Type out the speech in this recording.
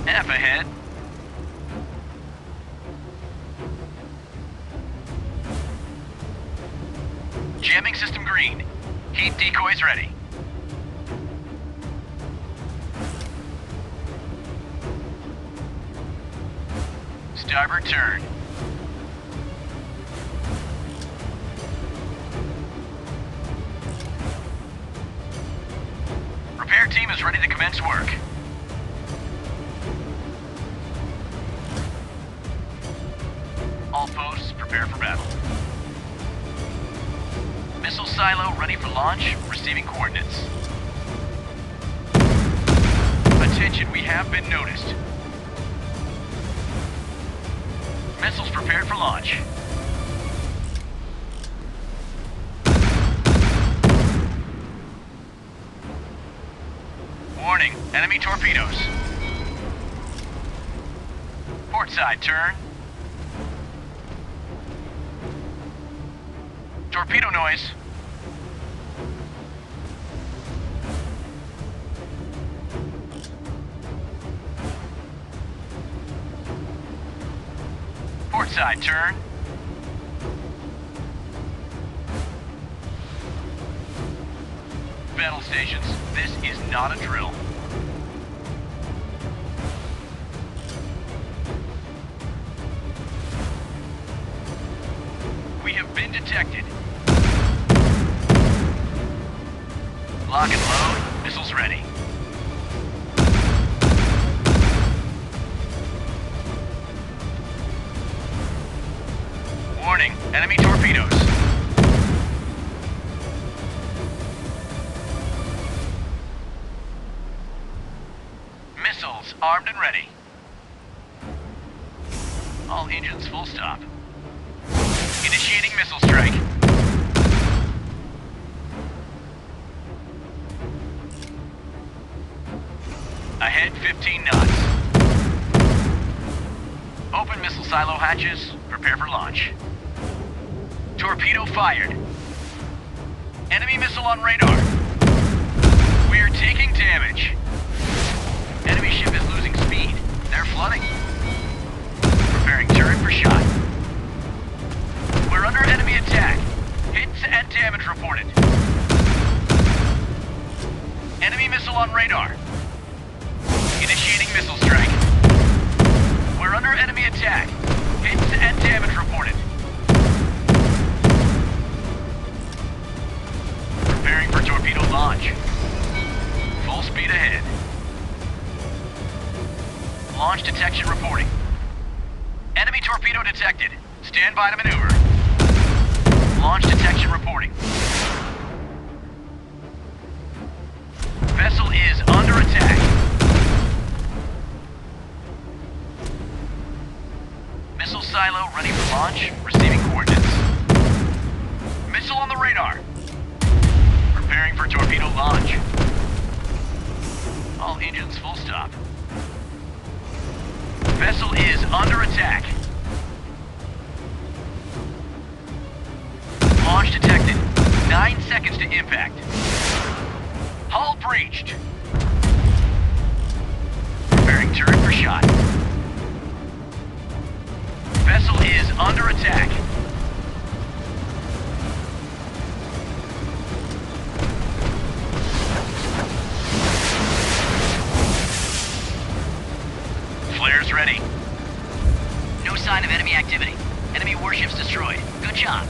F ahead. Jamming system green. Heat decoys ready. Starboard turn. Repair team is ready to commence work. All posts prepare for battle. Missile silo ready for launch, receiving coordinates. Attention, we have been noticed. Missiles prepared for launch. Warning, enemy torpedoes. Port side turn. Torpedo noise. Port side turn. Battle stations, this is not a drill. We have been detected. Lock and load, missiles ready. Warning, enemy torpedoes. Missiles armed and ready. All engines full stop. Initiating missile strike. Ahead 15 knots. Open missile silo hatches. Prepare for launch. Torpedo fired. Enemy missile on radar. We're taking damage. Enemy ship is losing speed. They're flooding. Preparing turret for shot. We're under enemy attack. Hits and damage reported. Enemy missile on radar. Initiating missile strike. We're under enemy attack. Hits and damage reported. Preparing for torpedo launch. Full speed ahead. Launch detection reporting. Enemy torpedo detected. Stand by to maneuver. Launch detection reporting. Vessel is under attack. Missile silo ready for launch, receiving coordinates. Missile on the radar. Preparing for torpedo launch. All engines full stop. Vessel is under attack. Launch detected. 9 seconds to impact. Hull breached. Preparing turret for shot. Vessel is under attack. Flares ready. No sign of enemy activity. Enemy warships destroyed. Good job.